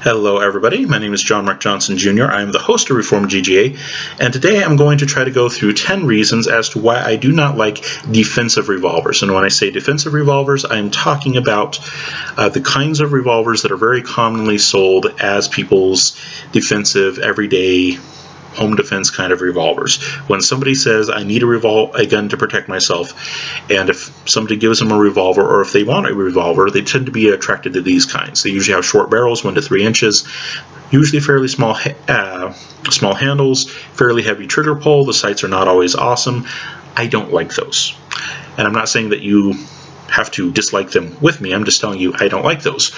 Hello everybody, my name is John Mark Johnson Jr. I am the host of Reformed GGA, and today I'm going to try to go through 10 reasons as to why I do not like defensive revolvers. And when I say defensive revolvers, I'm talking about the kinds of revolvers that are very commonly sold as people's defensive, everyday, home defense kind of revolvers. When somebody says, I need a gun to protect myself, and if somebody gives them a revolver, or if they want a revolver, they tend to be attracted to these kinds. They usually have short barrels, 1 to 3 inches, usually fairly small handles, fairly heavy trigger pull. The sights are not always awesome. I don't like those. And I'm not saying that you have to dislike them with me. I'm just telling you I don't like those.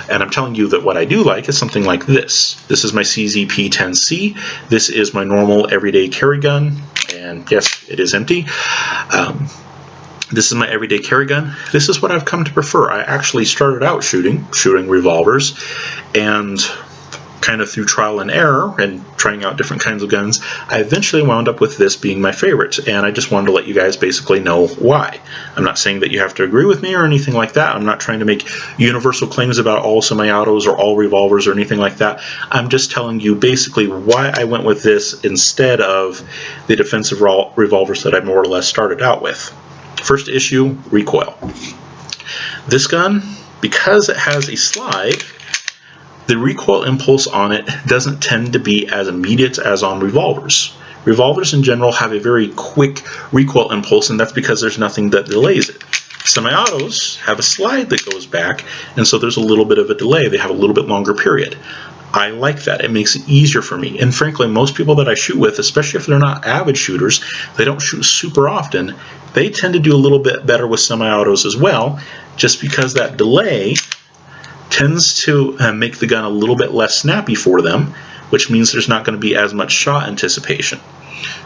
And I'm telling you that what I do like is something like this. This is my CZP-10C. This is my normal everyday carry gun. And yes, it is empty. This is my everyday carry gun. This is what I've come to prefer. I actually started out shooting revolvers, and kind of through trial and error and trying out different kinds of guns, I eventually wound up with this being my favorite, and I just wanted to let you guys basically know why. I'm not saying that you have to agree with me or anything like that. I'm not trying to make universal claims about all semi-autos or all revolvers or anything like that. I'm just telling you basically why I went with this instead of the defensive revolvers that I more or less started out with. First issue, recoil. This gun, because it has a slide, the recoil impulse on it doesn't tend to be as immediate as on revolvers. Revolvers in general have a very quick recoil impulse, and that's because there's nothing that delays it. Semi-autos have a slide that goes back, and so there's a little bit of a delay. They have a little bit longer period. I like that. It makes it easier for me. And frankly, most people that I shoot with, especially if they're not avid shooters, they don't shoot super often, they tend to do a little bit better with semi-autos as well, just because that delay tends to make the gun a little bit less snappy for them, which means there's not going to be as much shot anticipation.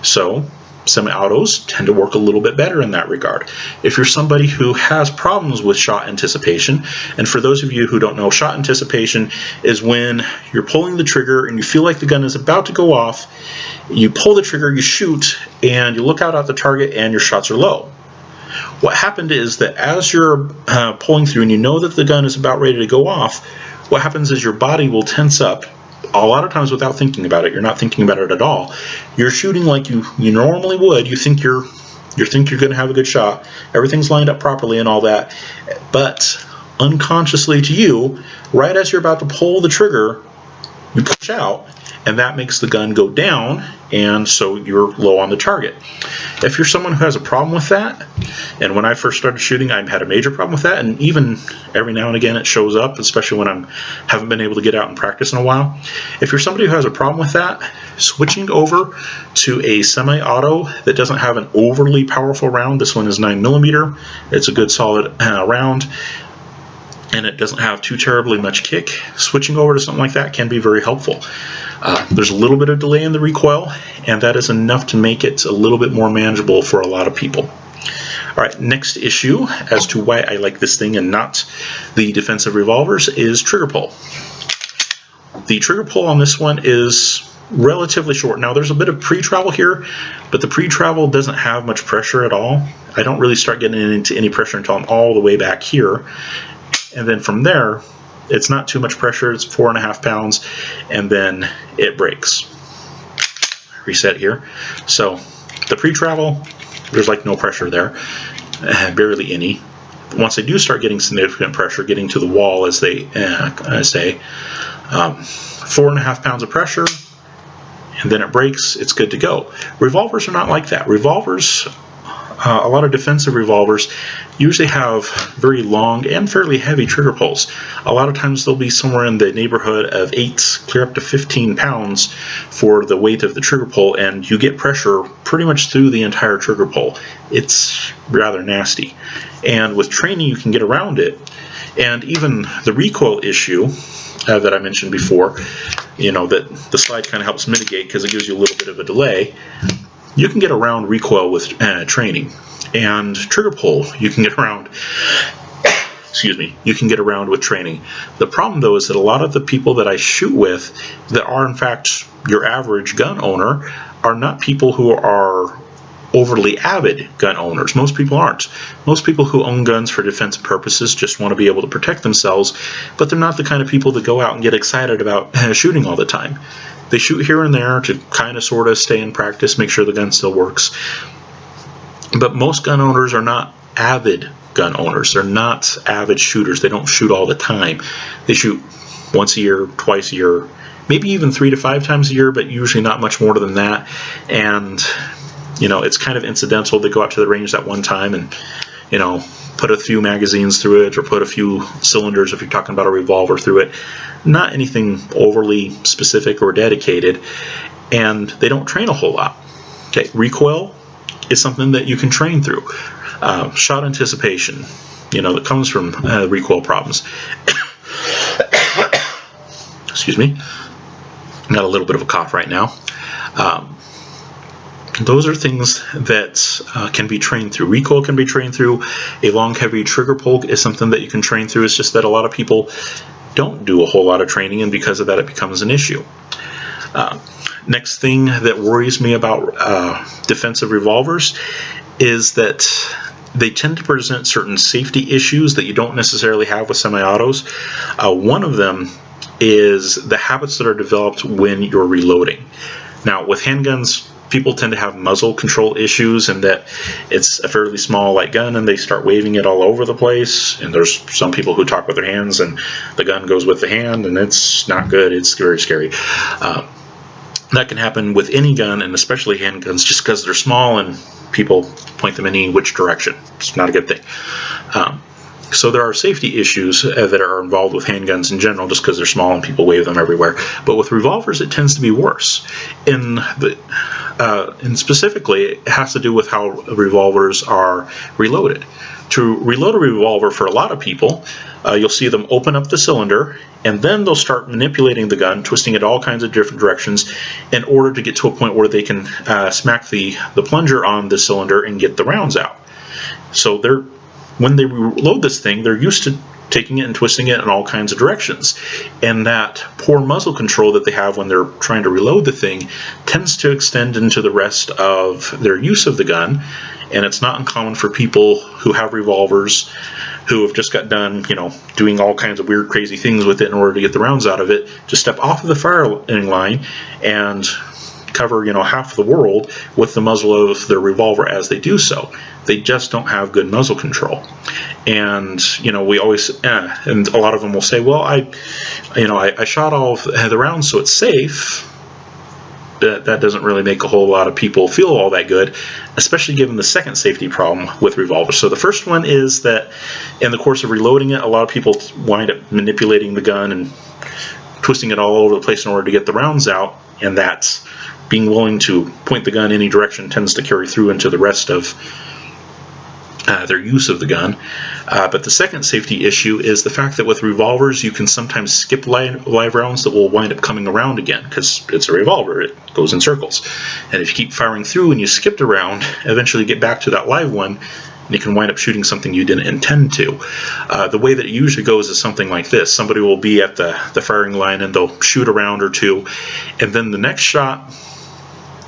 So semi-autos tend to work a little bit better in that regard. If you're somebody who has problems with shot anticipation, and for those of you who don't know, shot anticipation is when you're pulling the trigger and you feel like the gun is about to go off, you pull the trigger, you shoot, and you look out at the target and your shots are low. What happened is that as you're pulling through and you know that the gun is about ready to go off, what happens is your body will tense up a lot of times without thinking about it. You're not thinking about it at all. You're shooting like you normally would. You think you're going to have a good shot. Everything's lined up properly and all that. But unconsciously to you, right as you're about to pull the trigger, you push out, and that makes the gun go down, and so you're low on the target. If you're someone who has a problem with that, and when I first started shooting, I had a major problem with that, and even every now and again it shows up, especially when I haven't been able to get out and practice in a while. If you're somebody who has a problem with that, switching over to a semi-auto that doesn't have an overly powerful round, this one is 9mm, it's a good solid round, and it doesn't have too terribly much kick, switching over to something like that can be very helpful. There's a little bit of delay in the recoil, and that is enough to make it a little bit more manageable for a lot of people. Alright, next issue as to why I like this thing and not the defensive revolvers is trigger pull. The trigger pull on this one is relatively short. Now there's a bit of pre-travel here, but the pre-travel doesn't have much pressure at all. I don't really start getting into any pressure until I'm all the way back here. And then from there, it's not too much pressure. It's 4.5 pounds, and then it breaks. Reset here. So the pre-travel, there's like no pressure there, barely any. Once they do start getting significant pressure, getting to the wall, as they say, 4.5 pounds of pressure, and then it breaks, it's good to go. Revolvers are not like that. Revolvers, a lot of defensive revolvers usually have very long and fairly heavy trigger pulls. A lot of times they'll be somewhere in the neighborhood of 8 clear up to 15 pounds for the weight of the trigger pull, and you get pressure pretty much through the entire trigger pull. It's rather nasty, and with training you can get around it. And even the recoil issue that I mentioned before, you know, that the slide kind of helps mitigate because it gives you a little bit of a delay. You can get around recoil with training, and trigger pull you can get around. Excuse me. You can get around with training. The problem, though, is that a lot of the people that I shoot with, that are in fact your average gun owner, are not people who are overly avid gun owners. Most people aren't. Most people who own guns for defensive purposes just want to be able to protect themselves, but they're not the kind of people that go out and get excited about shooting all the time. They shoot here and there to kind of sort of stay in practice, make sure the gun still works. But most gun owners are not avid gun owners. They're not avid shooters. They don't shoot all the time. They shoot once a year, twice a year, maybe even 3 to 5 times a year, but usually not much more than that. And it's kind of incidental. They go out to the range that one time and put a few magazines through it, or put a few cylinders, if you're talking about a revolver, through it. Not anything overly specific or dedicated, and they don't train a whole lot. Okay, recoil is something that you can train through. Shot anticipation, that comes from recoil problems. Excuse me. I've got a little bit of a cough right now. Those are things that can be trained through. Recoil can be trained through. A long, heavy trigger pull is something that you can train through. It's just that a lot of people don't do a whole lot of training, and because of that, it becomes an issue. Next thing that worries me about defensive revolvers is that they tend to present certain safety issues that you don't necessarily have with semi-autos. One of them is the habits that are developed when you're reloading. Now, with handguns, people tend to have muzzle control issues, and that it's a fairly small light gun and they start waving it all over the place, and there's some people who talk with their hands and the gun goes with the hand, and it's not good. It's very scary. That can happen with any gun, and especially handguns, just because they're small and people point them any which direction. It's not a good thing. So there are safety issues that are involved with handguns in general, just because they're small and people wave them everywhere. But with revolvers, it tends to be worse. And specifically, it has to do with how revolvers are reloaded. To reload a revolver, for a lot of people, you'll see them open up the cylinder, and then they'll start manipulating the gun, twisting it all kinds of different directions in order to get to a point where they can smack the plunger on the cylinder and get the rounds out. So when they reload this thing, they're used to taking it and twisting it in all kinds of directions. And that poor muzzle control that they have when they're trying to reload the thing tends to extend into the rest of their use of the gun. And it's not uncommon for people who have revolvers, who have just got done, doing all kinds of weird, crazy things with it in order to get the rounds out of it, to step off of the firing line and cover, half the world with the muzzle of their revolver as they do so. They just don't have good muzzle control. And, we always, and a lot of them will say, well, I shot all of the rounds, so it's safe. That doesn't really make a whole lot of people feel all that good, especially given the second safety problem with revolvers. So the first one is that in the course of reloading it, a lot of people wind up manipulating the gun and twisting it all over the place in order to get the rounds out, and that's being willing to point the gun any direction tends to carry through into the rest of their use of the gun. But the second safety issue is the fact that with revolvers you can sometimes skip live rounds that will wind up coming around again, because it's a revolver, it goes in circles. And if you keep firing through and you skipped a round, eventually you get back to that live one and you can wind up shooting something you didn't intend to. The way that it usually goes is something like this. Somebody will be at the firing line and they'll shoot a round or two, and then the next shot,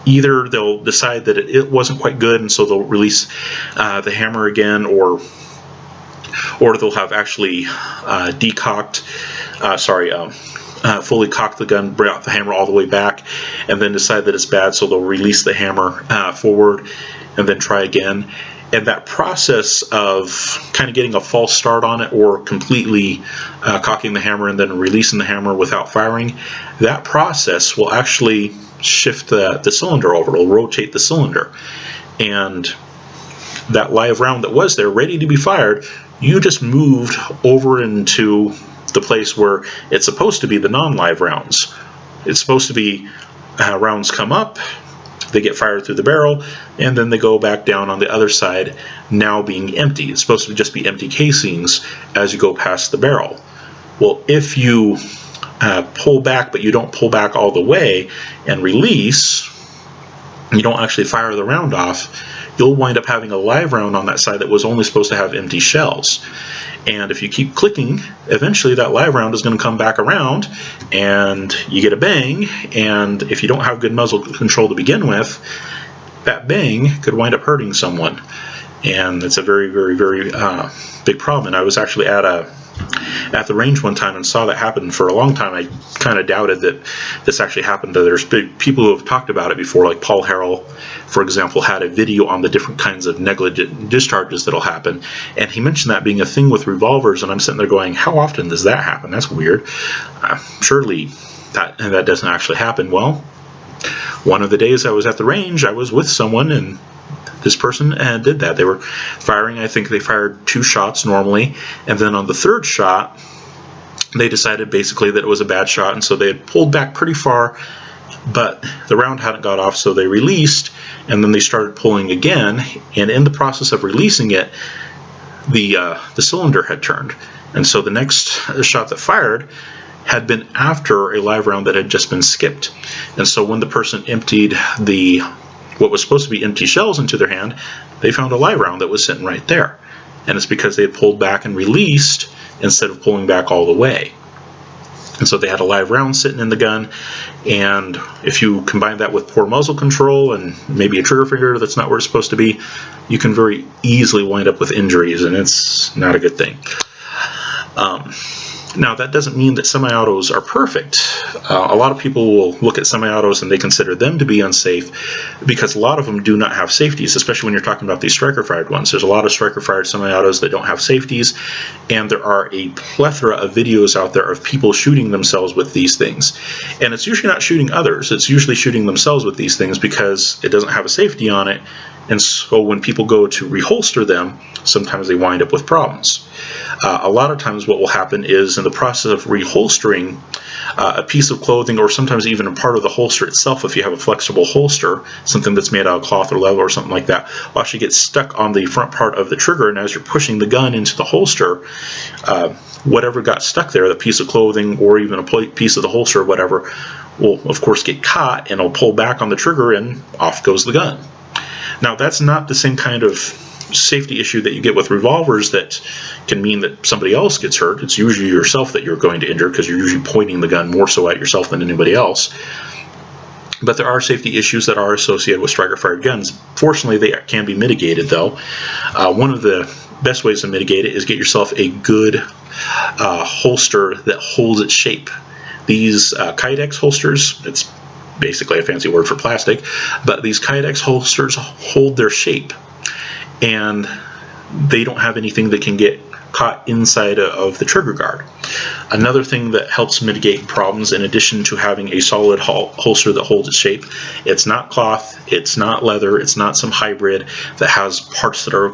either they'll decide that it wasn't quite good, and so they'll release the hammer again, or they'll have actually fully cocked the gun, brought the hammer all the way back, and then decide that it's bad, so they'll release the hammer forward and then try again. And that process of kind of getting a false start on it, or completely cocking the hammer and then releasing the hammer without firing, that process will actually shift the cylinder over. It'll rotate the cylinder, and that live round that was there ready to be fired, you just moved over into the place where it's supposed to be the non-live rounds. It's supposed to be rounds come up, they get fired through the barrel, and then they go back down on the other side, now being empty. It's supposed to just be empty casings as you go past the barrel. Well, if you pull back, but you don't pull back all the way and release, you don't actually fire the round off, you'll wind up having a live round on that side that was only supposed to have empty shells. And if you keep clicking, eventually that live round is going to come back around and you get a bang, and if you don't have good muzzle control to begin with, that bang could wind up hurting someone. And it's a very, very, very big problem. And I was actually at the range one time and saw that happen. For a long time, I kind of doubted that this actually happened. There's big people who have talked about it before, like Paul Harrell, for example, had a video on the different kinds of negligent discharges that'll happen, and he mentioned that being a thing with revolvers. And I'm sitting there going, how often does that happen? That's weird. Surely that doesn't actually happen. Well, one of the days I was at the range, I was with someone, and this person did that. They were firing, I think they fired 2 shots normally, and then on the 3rd shot, they decided basically that it was a bad shot, and so they had pulled back pretty far, but the round hadn't got off, so they released, and then they started pulling again, and in the process of releasing it, the cylinder had turned, and so the next shot that fired had been after a live round that had just been skipped. And so when the person emptied what was supposed to be empty shells into their hand, they found a live round that was sitting right there. And it's because they had pulled back and released instead of pulling back all the way. And so they had a live round sitting in the gun, and if you combine that with poor muzzle control and maybe a trigger finger that's not where it's supposed to be, you can very easily wind up with injuries, and it's not a good thing. Now, that doesn't mean that semi-autos are perfect. A lot of people will look at semi-autos and they consider them to be unsafe because a lot of them do not have safeties, especially when you're talking about these striker-fired ones. There's a lot of striker-fired semi-autos that don't have safeties, and there are a plethora of videos out there of people shooting themselves with these things. And it's usually not shooting others, it's usually shooting themselves with these things because it doesn't have a safety on it. And so when people go to reholster them, sometimes they wind up with problems. A lot of times what will happen is in the process of reholstering a piece of clothing, or sometimes even a part of the holster itself, if you have a flexible holster, something that's made out of cloth or leather or something like that, will actually get stuck on the front part of the trigger, and as you're pushing the gun into the holster, whatever got stuck there, the piece of clothing or even a piece of the holster or whatever, will of course get caught and it'll pull back on the trigger and off goes the gun. Now, that's not the same kind of safety issue that you get with revolvers that can mean that somebody else gets hurt. It's usually yourself that you're going to injure because you're usually pointing the gun more so at yourself than anybody else. But there are safety issues that are associated with striker-fired guns. Fortunately, they can be mitigated, though. One of the best ways to mitigate it is get yourself a good holster that holds its shape. These Kydex holsters, it's basically a fancy word for plastic, but these Kydex holsters hold their shape, and they don't have anything that can get caught inside of the trigger guard. Another thing that helps mitigate problems, in addition to having a solid holster that holds its shape, it's not cloth, it's not leather, it's not some hybrid that has parts that are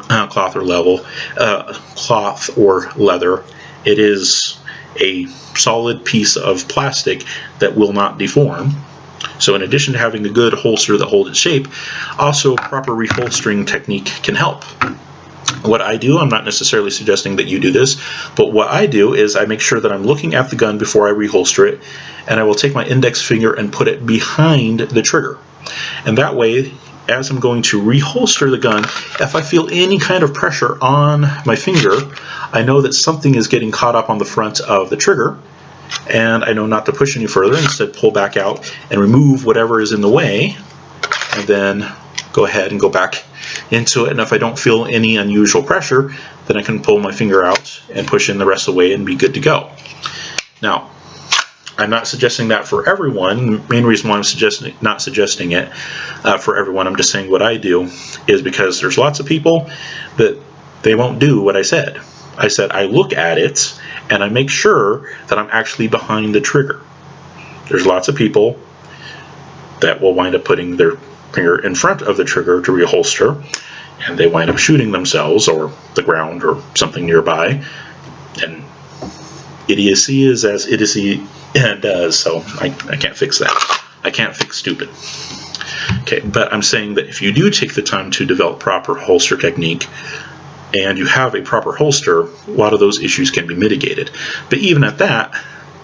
cloth or leather. It is a solid piece of plastic that will not deform. So in addition to having a good holster that holds its shape, also proper reholstering technique can help. What I do, I'm not necessarily suggesting that you do this, but what I do is I make sure that I'm looking at the gun before I reholster it, and I will take my index finger and put it behind the trigger. And that way, as I'm going to reholster the gun, if I feel any kind of pressure on my finger, I know that something is getting caught up on the front of the trigger, and I know not to push any further, instead pull back out and remove whatever is in the way, and then go ahead and go back into it. And if I don't feel any unusual pressure, then I can pull my finger out and push in the rest of the way and be good to go. Now, I'm not suggesting that for everyone. The main reason why I'm not suggesting it for everyone, I'm just saying what I do, is because there's lots of people that they won't do what I said. I said I look at it and I make sure that I'm actually behind the trigger. There's lots of people that will wind up putting their finger in front of the trigger to reholster, and they wind up shooting themselves or the ground or something nearby, and idiocy is as idiocy does, so I can't fix that. I can't fix stupid. Okay, but I'm saying that if you do take the time to develop proper holster technique, and you have a proper holster, a lot of those issues can be mitigated. But even at that,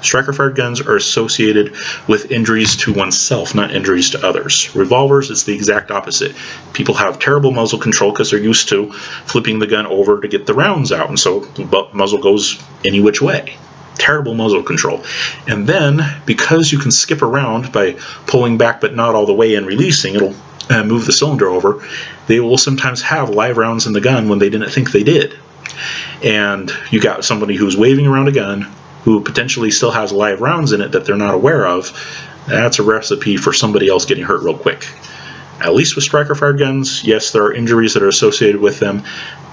striker-fired guns are associated with injuries to oneself, not injuries to others. Revolvers, it's the exact opposite. People have terrible muzzle control because they're used to flipping the gun over to get the rounds out, and so the muzzle goes any which way. Terrible muzzle control. And then, because you can skip around by pulling back but not all the way and releasing, it'll move the cylinder over, they will sometimes have live rounds in the gun when they didn't think they did. And you got somebody who's waving around a gun who potentially still has live rounds in it that they're not aware of. That's a recipe for somebody else getting hurt real quick. At least with striker-fired guns, yes, there are injuries that are associated with them,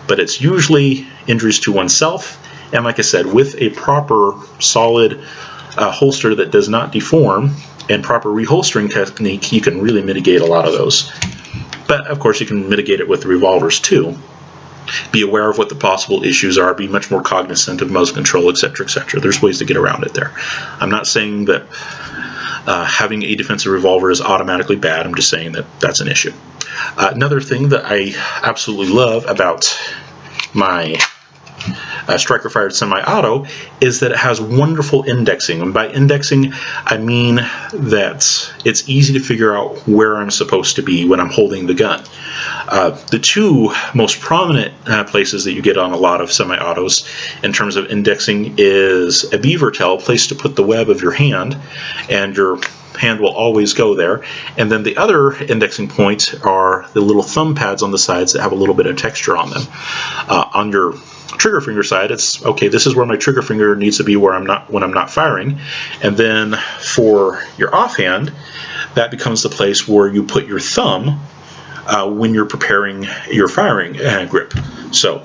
but it's usually injuries to oneself. And like I said, with a proper, solid holster that does not deform and proper reholstering technique, you can really mitigate a lot of those. But of course, you can mitigate it with the revolvers too. Be aware of what the possible issues are, be much more cognizant of muzzle control, etc., etc. There's ways to get around it there. I'm not saying that having a defensive revolver is automatically bad. I'm just saying that that's an issue. Another thing that I absolutely love about my striker-fired semi-auto is that it has wonderful indexing. And by indexing, I mean that it's easy to figure out where I'm supposed to be when I'm holding the gun. The two most prominent places that you get on a lot of semi-autos in terms of indexing is a beaver tail, place to put the web of your hand, and your hand will always go there. And then the other indexing points are the little thumb pads on the sides that have a little bit of texture on them. On your trigger finger side, it's okay, this is where my trigger finger needs to be when I'm not firing. And then for your offhand, that becomes the place where you put your thumb when you're preparing your firing grip. So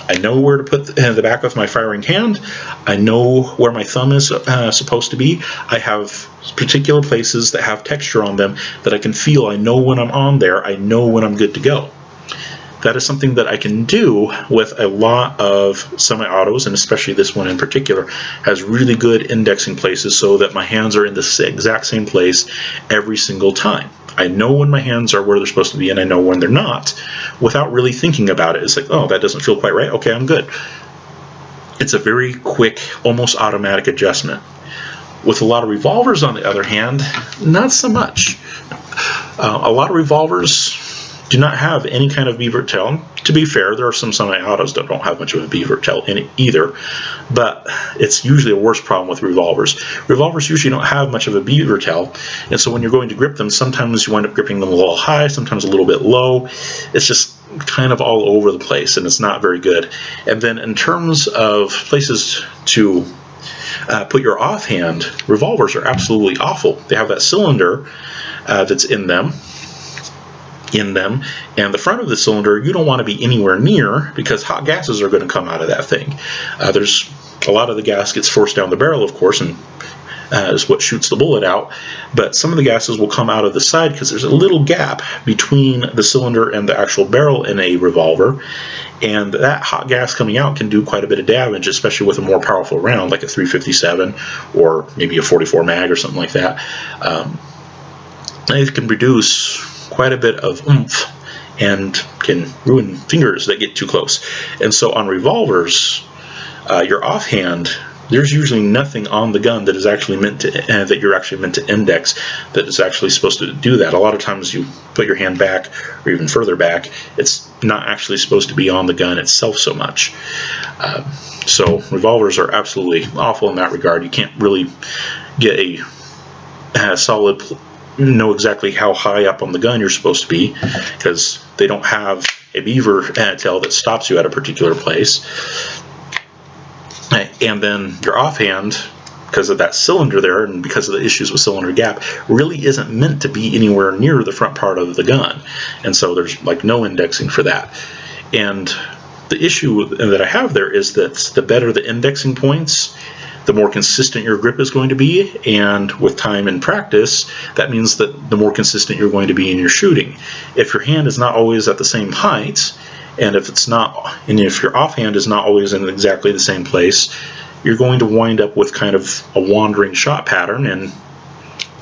I know where to put the back of my firing hand. I know where my thumb is supposed to be. I have particular places that have texture on them that I can feel. I know when I'm on there. I know when I'm good to go. That is something that I can do with a lot of semi-autos, and especially this one in particular has really good indexing places so that my hands are in the exact same place every single time. I know when my hands are where they're supposed to be, and I know when they're not without really thinking about it. It's like, oh, that doesn't feel quite right. Okay, I'm good. It's a very quick, almost automatic adjustment. With a lot of revolvers, on the other hand, not so much. A lot of revolvers do not have any kind of beaver tail. To be fair, there are some semi-autos that don't have much of a beaver tail in it either, but it's usually a worse problem with revolvers. Revolvers usually don't have much of a beaver tail, and so when you're going to grip them, sometimes you wind up gripping them a little high, sometimes a little bit low. It's just kind of all over the place, and it's not very good. And then in terms of places to put your offhand, revolvers are absolutely awful. They have that cylinder that's in them, and the front of the cylinder you don't want to be anywhere near because hot gases are going to come out of that thing. There's a lot of the gas gets forced down the barrel, of course, and is what shoots the bullet out, but some of the gases will come out of the side because there's a little gap between the cylinder and the actual barrel in a revolver, and that hot gas coming out can do quite a bit of damage, especially with a more powerful round like a 357 or maybe a 44 mag or something like that. It can produce quite a bit of oomph and can ruin fingers that get too close. And so on revolvers, your offhand, there's usually nothing on the gun that is actually meant to that you're actually meant to index that is actually supposed to do that. A lot of times you put your hand back or even further back, it's not actually supposed to be on the gun itself so much. So revolvers are absolutely awful in that regard. You can't really get a solid know exactly how high up on the gun you're supposed to be because they don't have a beaver tail that stops you at a particular place. And then your offhand, because of that cylinder there and because of the issues with cylinder gap, really isn't meant to be anywhere near the front part of the gun, and so there's like no indexing for that. And the issue that I have there is that the better the indexing points, the more consistent your grip is going to be, and with time and practice, that means that the more consistent you're going to be in your shooting. If your hand is not always at the same height, and if your offhand is not always in exactly the same place, you're going to wind up with kind of a wandering shot pattern, and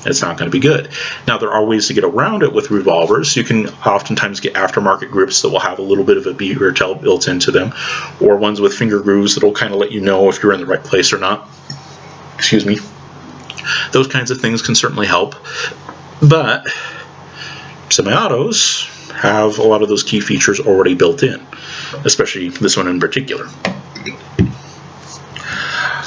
it's not going to be good. Now, there are ways to get around it with revolvers. You can oftentimes get aftermarket grips that will have a little bit of a beaver tail built into them, or ones with finger grooves that will kind of let you know if you're in the right place or not. Excuse me. Those kinds of things can certainly help, but semi-autos have a lot of those key features already built in, especially this one in particular.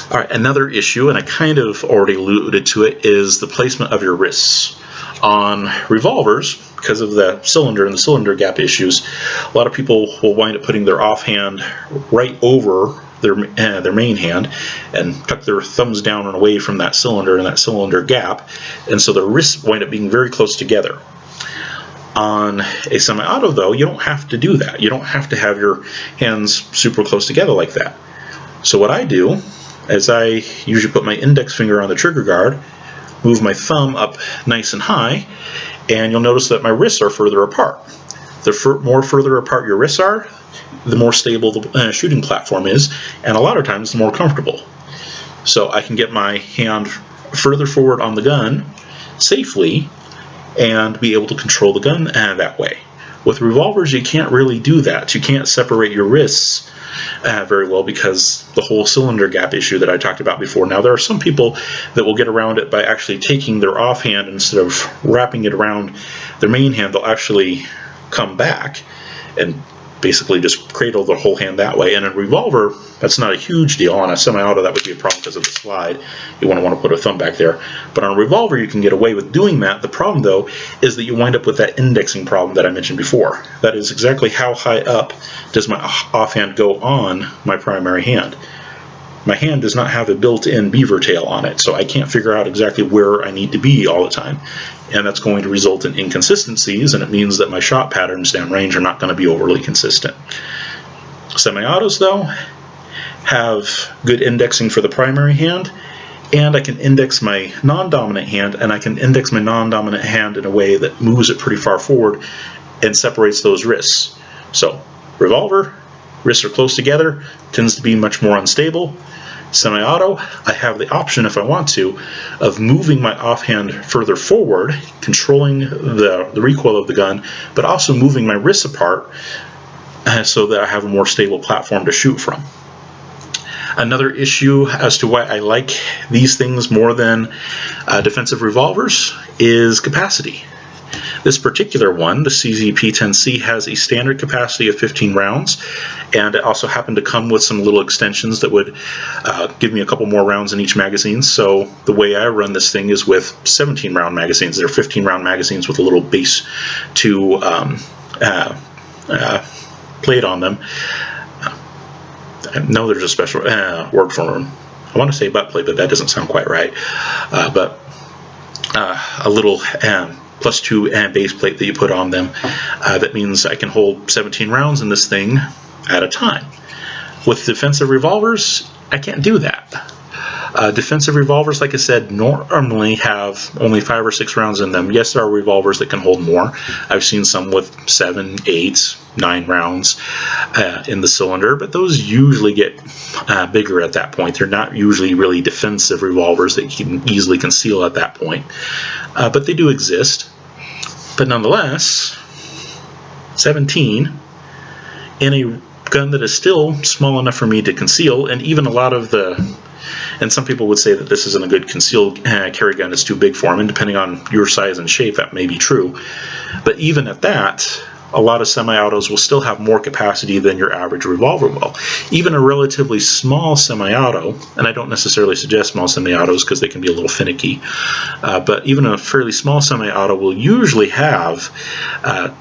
All right, another issue, and I kind of already alluded to it, is the placement of your wrists. On revolvers, because of the cylinder and the cylinder gap issues, a lot of people will wind up putting their offhand right over their main hand and tuck their thumbs down and away from that cylinder and that cylinder gap, and so their wrists wind up being very close together. On a semi-auto, though, you don't have to do that. You don't have to have your hands super close together like that. So what I do is I usually put my index finger on the trigger guard, move my thumb up nice and high, and you'll notice that my wrists are further apart. The more further apart your wrists are, the more stable the shooting platform is, and a lot of times the more comfortable. So I can get my hand further forward on the gun safely and be able to control the gun that way. With revolvers, you can't really do that. You can't separate your wrists very well because the whole cylinder gap issue that I talked about before. Now, there are some people that will get around it by actually taking their offhand, instead of wrapping it around their main hand, they'll actually come back and basically just cradle the whole hand that way. And in a revolver, that's not a huge deal. On a semi-auto, that would be a problem because of the slide. You want to put a thumb back there. But on a revolver, you can get away with doing that. The problem, though, is that you wind up with that indexing problem that I mentioned before. That is exactly how high up does my offhand go on my primary hand. My hand does not have a built-in beaver tail on it, so I can't figure out exactly where I need to be all the time. And that's going to result in inconsistencies, and it means that my shot patterns downrange are not going to be overly consistent. Semi-autos, though, have good indexing for the primary hand, and I can index my non-dominant hand, and I can index my non-dominant hand in a way that moves it pretty far forward and separates those wrists. So, revolver, wrists are close together, tends to be much more unstable. Semi-auto, I have the option, if I want to, of moving my offhand further forward, controlling the recoil of the gun, but also moving my wrists apart so that I have a more stable platform to shoot from. Another issue as to why I like these things more than defensive revolvers is capacity. This particular one, the CZP-10C, has a standard capacity of 15 rounds, and it also happened to come with some little extensions that would give me a couple more rounds in each magazine. So the way I run this thing is with 17-round magazines. They're 15-round magazines with a little base to plate on them. No, there's a special word for them. I want to say butt plate, but that doesn't sound quite right. But a little +2 base plate that you put on them. That means I can hold 17 rounds in this thing at a time. With defensive revolvers, I can't do that. Defensive revolvers, like I said, normally have only 5 or 6 rounds in them. Yes, there are revolvers that can hold more. I've seen some with 7, 8, 9 rounds in the cylinder, but those usually get bigger at that point. They're not usually really defensive revolvers that you can easily conceal at that point. But they do exist. But nonetheless, 17 in a gun that is still small enough for me to conceal, and even a lot of and some people would say that this isn't a good concealed carry gun, it's too big for them, and depending on your size and shape, that may be true. But even at that, a lot of semi-autos will still have more capacity than your average revolver will. Even a relatively small semi-auto, and I don't necessarily suggest small semi-autos because they can be a little finicky, but even a fairly small semi-auto will usually have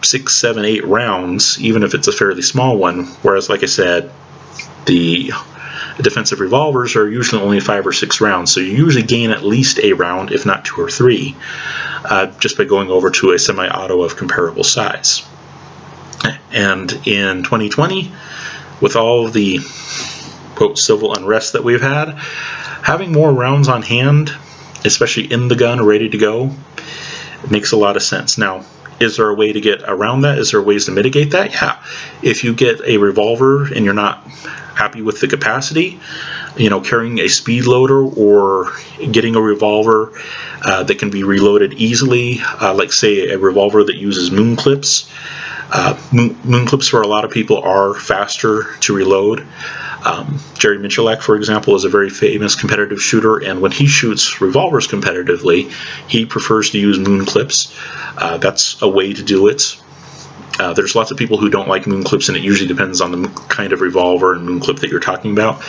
6, 7, 8 rounds, even if it's a fairly small one, whereas, like I said, the defensive revolvers are usually only 5 or 6 rounds, so you usually gain at least a round, if not 2 or 3, just by going over to a semi-auto of comparable size. And in 2020, with all of the, quote, civil unrest that we've had, having more rounds on hand, especially in the gun, ready to go, it makes a lot of sense. Now, is there a way to get around that? Is there ways to mitigate that? Yeah. If you get a revolver and you're not happy with the capacity, carrying a speed loader or getting a revolver that can be reloaded easily, like say a revolver that uses moon clips. Moon clips for a lot of people are faster to reload. Jerry Michalak, for example, is a very famous competitive shooter, and when he shoots revolvers competitively, he prefers to use moon clips. That's a way to do it. There's lots of people who don't like moon clips, and it usually depends on the kind of revolver and moon clip that you're talking about.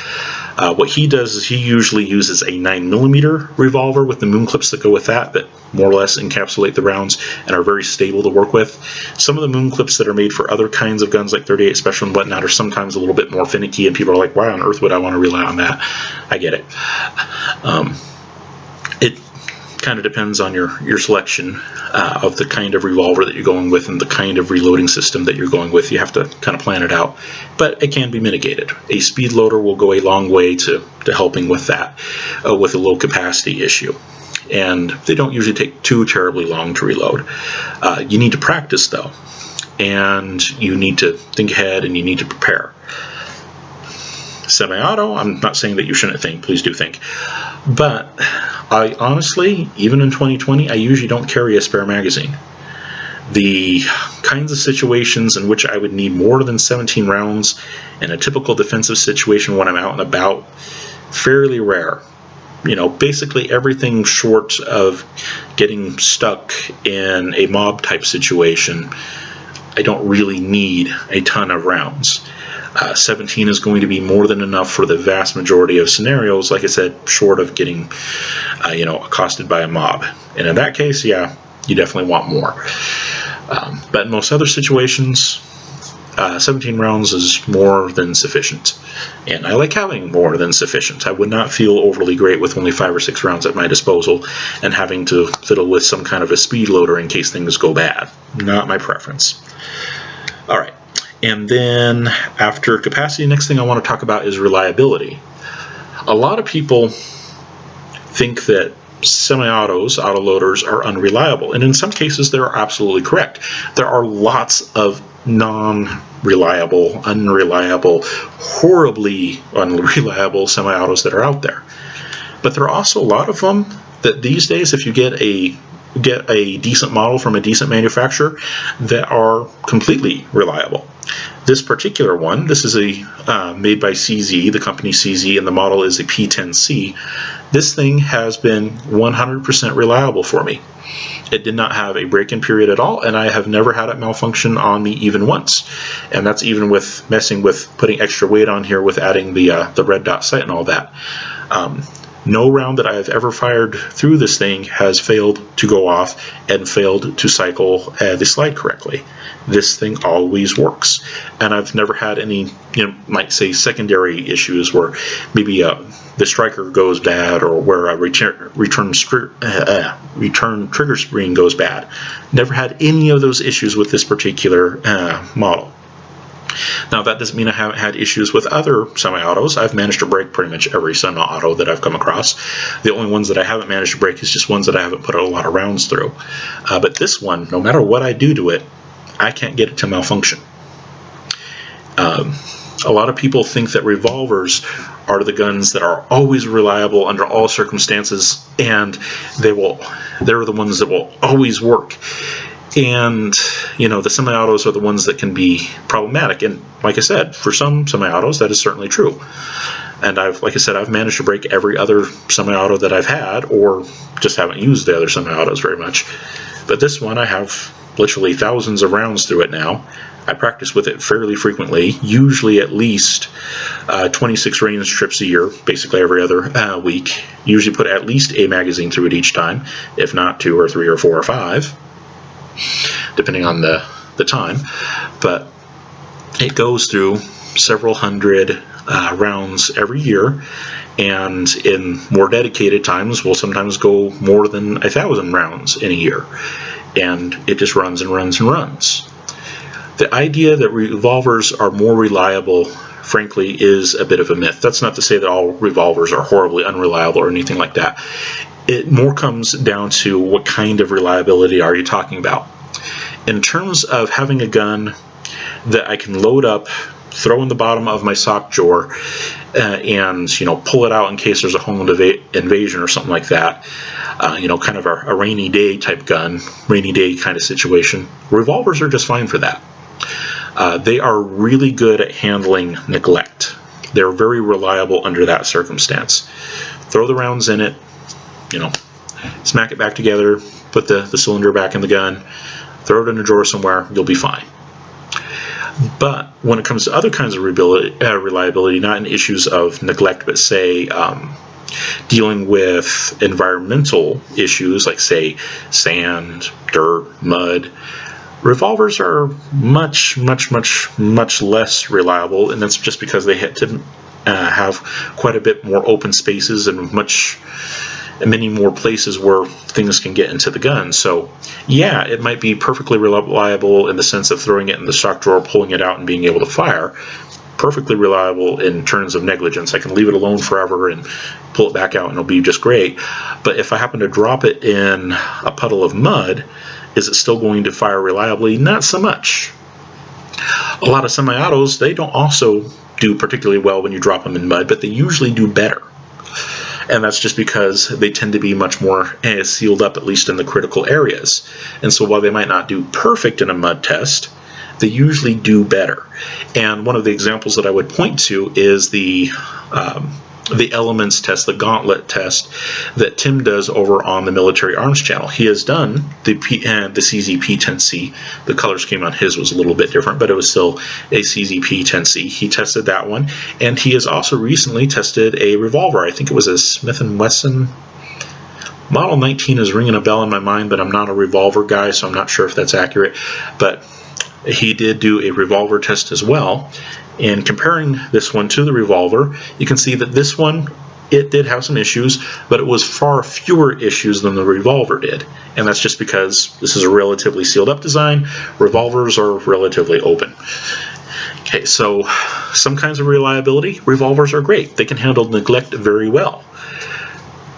What he does is he usually uses a 9mm revolver with the moon clips that go with that more or less encapsulate the rounds and are very stable to work with. Some of the moon clips that are made for other kinds of guns like 38 Special and whatnot are sometimes a little bit more finicky, and people are like, why on earth would I want to rely on that? I get it. It kind of depends on your selection of the kind of revolver that you're going with and the kind of reloading system that you're going with. You have to kind of plan it out, but it can be mitigated. A speed loader will go a long way to helping with that, with a low capacity issue. And they don't usually take too terribly long to reload. You need to practice though, and you need to think ahead and you need to prepare. Semi-auto, I'm not saying that you shouldn't think, please do think. But I honestly, even in 2020, I usually don't carry a spare magazine. The kinds of situations in which I would need more than 17 rounds in a typical defensive situation when I'm out and about, fairly rare. Basically everything short of getting stuck in a mob type situation, I don't really need a ton of rounds. 17 is going to be more than enough for the vast majority of scenarios, like I said, short of getting accosted by a mob. And in that case, yeah, you definitely want more. But in most other situations, 17 rounds is more than sufficient. And I like having more than sufficient. I would not feel overly great with only 5 or 6 rounds at my disposal and having to fiddle with some kind of a speed loader in case things go bad. Not my preference. All right. And then after capacity, next thing I want to talk about is reliability. A lot of people think that semi-autos, autoloaders, are unreliable, and in some cases they're absolutely correct. There are lots of non-reliable, unreliable, horribly unreliable semi-autos that are out there. But there are also a lot of them that these days, if you get a decent model from a decent manufacturer, that are completely reliable. This particular one, this is made by CZ, the company CZ, and the model is a P10C. This thing has been 100% reliable for me. It did not have a break-in period at all, and I have never had it malfunction on me even once. And that's even with messing with putting extra weight on here with adding the red dot sight and all that. No round that I have ever fired through this thing has failed to go off and failed to cycle the slide correctly. This thing always works, and I've never had any, might say, secondary issues where maybe the striker goes bad or where a return trigger spring goes bad. Never had any of those issues with this particular model. Now, that doesn't mean I haven't had issues with other semi-autos. I've managed to break pretty much every semi-auto that I've come across. The only ones that I haven't managed to break is just ones that I haven't put a lot of rounds through. But this one, no matter what I do to it, I can't get it to malfunction. A lot of people think that revolvers are the guns that are always reliable under all circumstances, and they're the ones that will always work. And, the semi-autos are the ones that can be problematic. And like I said, for some semi-autos, that is certainly true. And I've managed to break every other semi-auto that I've had, or just haven't used the other semi-autos very much. But this one, I have literally thousands of rounds through it now. I practice with it fairly frequently, usually at least 26 range trips a year, basically every other week. Usually put at least a magazine through it each time, if not 2 or 3 or 4 or 5. Depending on the time, but it goes through several hundred rounds every year, and in more dedicated times will sometimes go more than 1,000 rounds in a year, and it just runs and runs and runs. The idea that revolvers are more reliable, frankly, is a bit of a myth. That's not to say that all revolvers are horribly unreliable or anything like that. It more comes down to what kind of reliability are you talking about. In terms of having a gun that I can load up, throw in the bottom of my sock drawer, and pull it out in case there's a home invasion or something like that, kind of a rainy day type gun, rainy day kind of situation, revolvers are just fine for that. They are really good at handling neglect. They're very reliable under that circumstance. Throw the rounds in it, smack it back together, put the cylinder back in the gun, throw it in a drawer somewhere, you'll be fine. But when it comes to other kinds of reliability, not in issues of neglect, but say dealing with environmental issues like, say, sand, dirt, mud, revolvers are much less reliable, and that's just because they had to have quite a bit more open spaces and many more places where things can get into the gun. So yeah, it might be perfectly reliable in the sense of throwing it in the stock drawer, pulling it out, and being able to fire. Perfectly reliable in terms of negligence. I can leave it alone forever and pull it back out and it'll be just great. But if I happen to drop it in a puddle of mud, is it still going to fire reliably? Not so much. A lot of semi-autos, they don't also do particularly well when you drop them in mud, but they usually do better. And that's just because they tend to be much more sealed up, at least in the critical areas. And so while they might not do perfect in a mud test, they usually do better. And one of the examples that I would point to is the elements test, the gauntlet test that Tim does over on the Military Arms channel. He has done the CZP-10C. The color scheme on his was a little bit different, but it was still a CZP-10C. He tested that one, and he has also recently tested a revolver. I think it was a Smith & Wesson. Model 19 is ringing a bell in my mind, but I'm not a revolver guy, so I'm not sure if that's accurate. But he did do a revolver test as well. And comparing this one to the revolver, you can see that this one, it did have some issues, but it was far fewer issues than the revolver did. And that's just because this is a relatively sealed up design. Revolvers are relatively open. Okay, so some kinds of reliability, revolvers are great. They can handle neglect very well.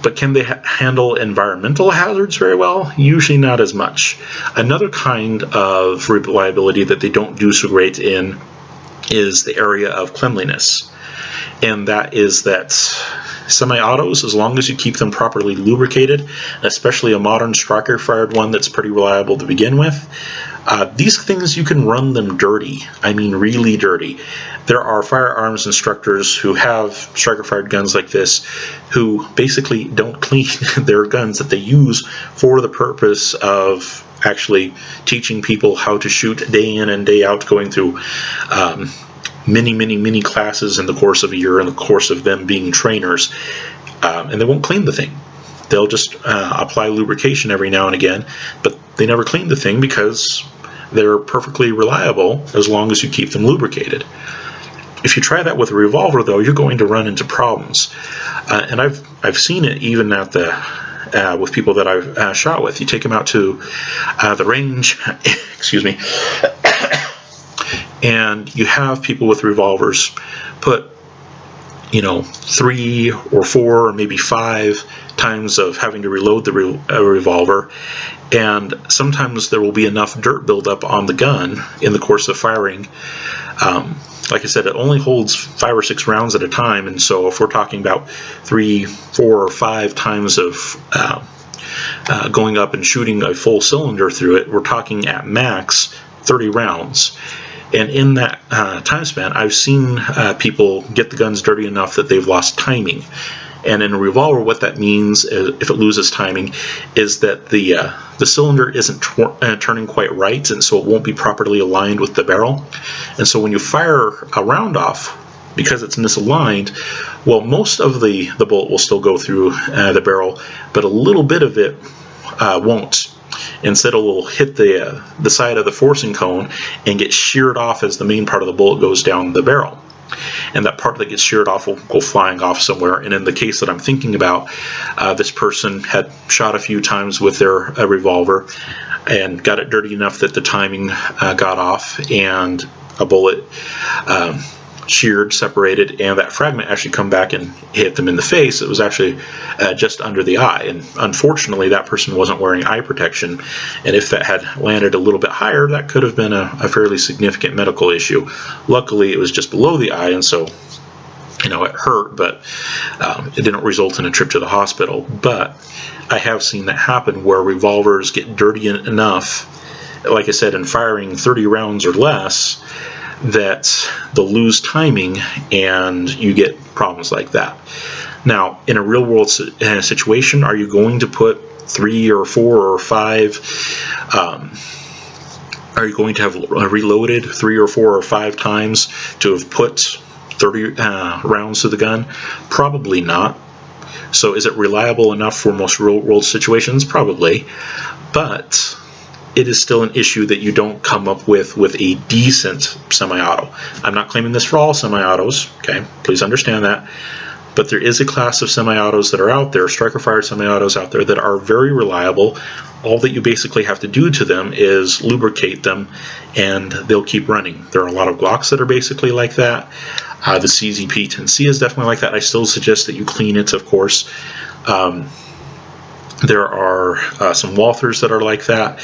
But can they handle environmental hazards very well? Usually not as much. Another kind of reliability that they don't do so great in is the area of cleanliness. And that is that semi-autos, as long as you keep them properly lubricated, especially a modern striker-fired one that's pretty reliable to begin with, these things, you can run them dirty. I mean really dirty. There are firearms instructors who have striker-fired guns like this who basically don't clean their guns that they use for the purpose of actually teaching people how to shoot day in and day out, going through many classes in the course of a year, in the course of them being trainers, and they won't clean the thing. They'll just apply lubrication every now and again, but they never clean the thing because they're perfectly reliable as long as you keep them lubricated. If you try that with a revolver, though, you're going to run into problems, and I've seen it even at the with people that I've shot with. You take them out to the range, excuse me, and you have people with revolvers put, 3 or 4 or maybe 5 times of having to reload the revolver, and sometimes there will be enough dirt buildup on the gun in the course of firing. Like I said, it only holds 5 or 6 rounds at a time, and so if we're talking about 3, 4, or 5 times of going up and shooting a full cylinder through it, we're talking at max 30 rounds. And in that time span, I've seen people get the guns dirty enough that they've lost timing. And in a revolver, what that means, if it loses timing, is that the cylinder isn't turning quite right, and so it won't be properly aligned with the barrel. And so when you fire a round off, because it's misaligned, well, most of the bullet will still go through the barrel, but a little bit of it won't. Instead, it will hit the side of the forcing cone and get sheared off as the main part of the bullet goes down the barrel. And that part that gets sheared off will go flying off somewhere. And in the case that I'm thinking about, this person had shot a few times with their revolver and got it dirty enough that the timing got off, and a bullet sheared, separated, and that fragment actually come back and hit them in the face. It was actually just under the eye, and unfortunately that person wasn't wearing eye protection, and if that had landed a little bit higher, that could have been a fairly significant medical issue. Luckily it was just below the eye, and so it hurt, but it didn't result in a trip to the hospital. But I have seen that happen where revolvers get dirty enough, like I said, in firing 30 rounds or less, that they'll lose timing and you get problems like that. Now, in a real world situation, are you going to put 3 or 4 or 5 Are you going to have reloaded 3 or 4 or 5 times to have put 30 rounds to the gun? Probably not. So is it reliable enough for most real-world situations? Probably. But it is still an issue that you don't come up with a decent semi-auto. I'm not claiming this for all semi-autos, okay? Please understand that. But there is a class of semi-autos that are out there, striker-fired semi-autos out there, that are very reliable. All that you basically have to do to them is lubricate them, and they'll keep running. There are a lot of Glocks that are basically like that. The CZP-10C is definitely like that. I still suggest that you clean it, of course. There are some Walthers that are like that.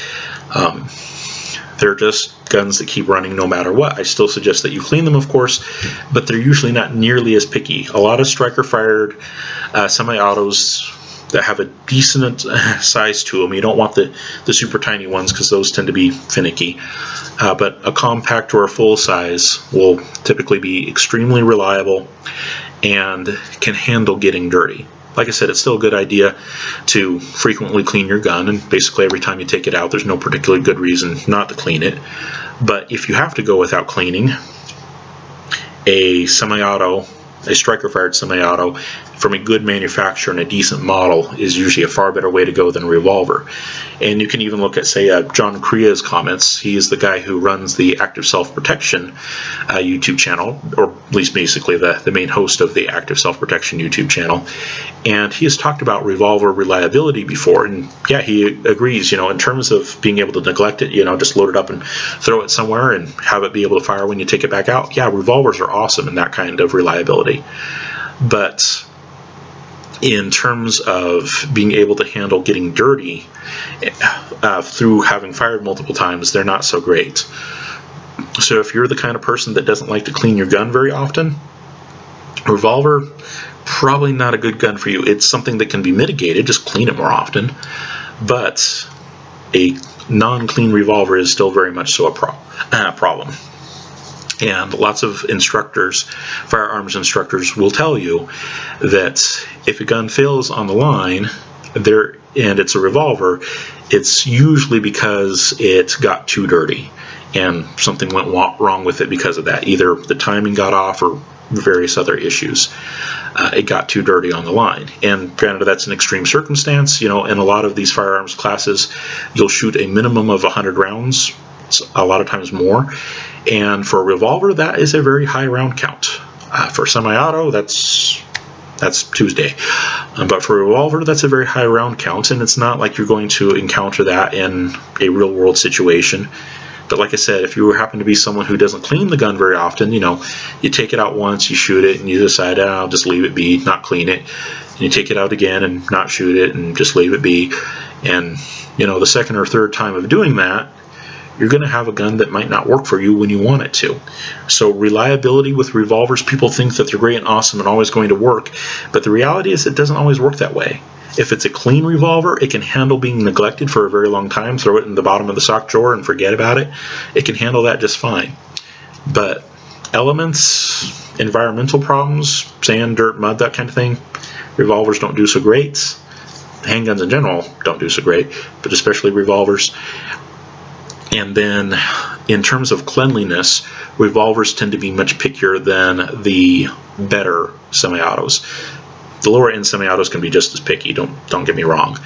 They're just guns that keep running no matter what. I still suggest that you clean them, of course, but they're usually not nearly as picky. A lot of striker-fired semi-autos that have a decent size to them. You don't want the super tiny ones because those tend to be finicky. But a compact or a full size will typically be extremely reliable and can handle getting dirty. Like I said, it's still a good idea to frequently clean your gun, and basically every time you take it out, there's no particularly good reason not to clean it. But if you have to go without cleaning, a semi-auto, a striker-fired semi-auto from a good manufacturer and a decent model is usually a far better way to go than a revolver. And you can even look at, say, John Crea's comments. He is the guy who runs the Active Self-Protection YouTube channel, or at least basically the main host of the Active Self-Protection YouTube channel. And he has talked about revolver reliability before, and yeah, he agrees, in terms of being able to neglect it, just load it up and throw it somewhere and have it be able to fire when you take it back out. Yeah, revolvers are awesome in that kind of reliability. But in terms of being able to handle getting dirty through having fired multiple times, they're not so great. So if you're the kind of person that doesn't like to clean your gun very often, revolver, probably not a good gun for you. It's something that can be mitigated, just clean it more often. But a non-clean revolver is still very much so a problem. And lots of instructors, firearms instructors, will tell you that if a gun fails on the line, and it's a revolver, it's usually because it got too dirty and something went wrong with it because of that. Either the timing got off or various other issues. It got too dirty on the line. And granted, that's an extreme circumstance. In a lot of these firearms classes, you'll shoot a minimum of 100 rounds, a lot of times more. And for a revolver, that is a very high round count. For semi-auto, that's Tuesday. But for a revolver, that's a very high round count, and it's not like you're going to encounter that in a real-world situation. But like I said, if you happen to be someone who doesn't clean the gun very often, you take it out once, you shoot it, and you decide, I'll just leave it be, not clean it. And you take it out again and not shoot it and just leave it be. And, the second or third time of doing that, you're going to have a gun that might not work for you when you want it to. So reliability with revolvers, people think that they're great and awesome and always going to work, but the reality is it doesn't always work that way. If it's a clean revolver, it can handle being neglected for a very long time. Throw it in the bottom of the sock drawer and forget about it. It can handle that just fine. But elements, environmental problems, sand, dirt, mud, that kind of thing, revolvers don't do so great. Handguns in general don't do so great, but especially revolvers. And then in terms of cleanliness, revolvers tend to be much pickier than the better semi-autos. The lower end semi-autos can be just as picky, don't get me wrong.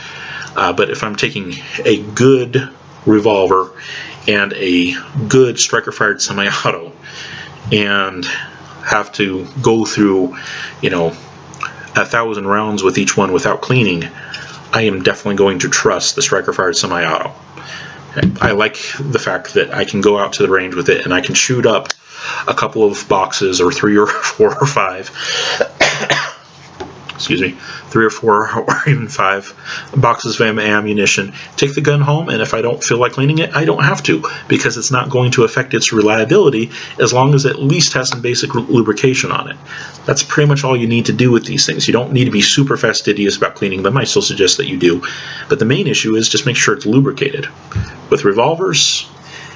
But if I'm taking a good revolver and a good striker-fired semi-auto and have to go through, 1,000 rounds with each one without cleaning, I am definitely going to trust the striker-fired semi-auto. I like the fact that I can go out to the range with it and I can shoot up a couple of boxes, or 3 or 4 or 5 excuse me, 3 or 4 or even 5 boxes of ammunition, take the gun home, and if I don't feel like cleaning it, I don't have to, because it's not going to affect its reliability as long as it at least has some basic lubrication on it. That's pretty much all you need to do with these things. You don't need to be super fastidious about cleaning them. I still suggest that you do, but the main issue is just make sure it's lubricated. With revolvers,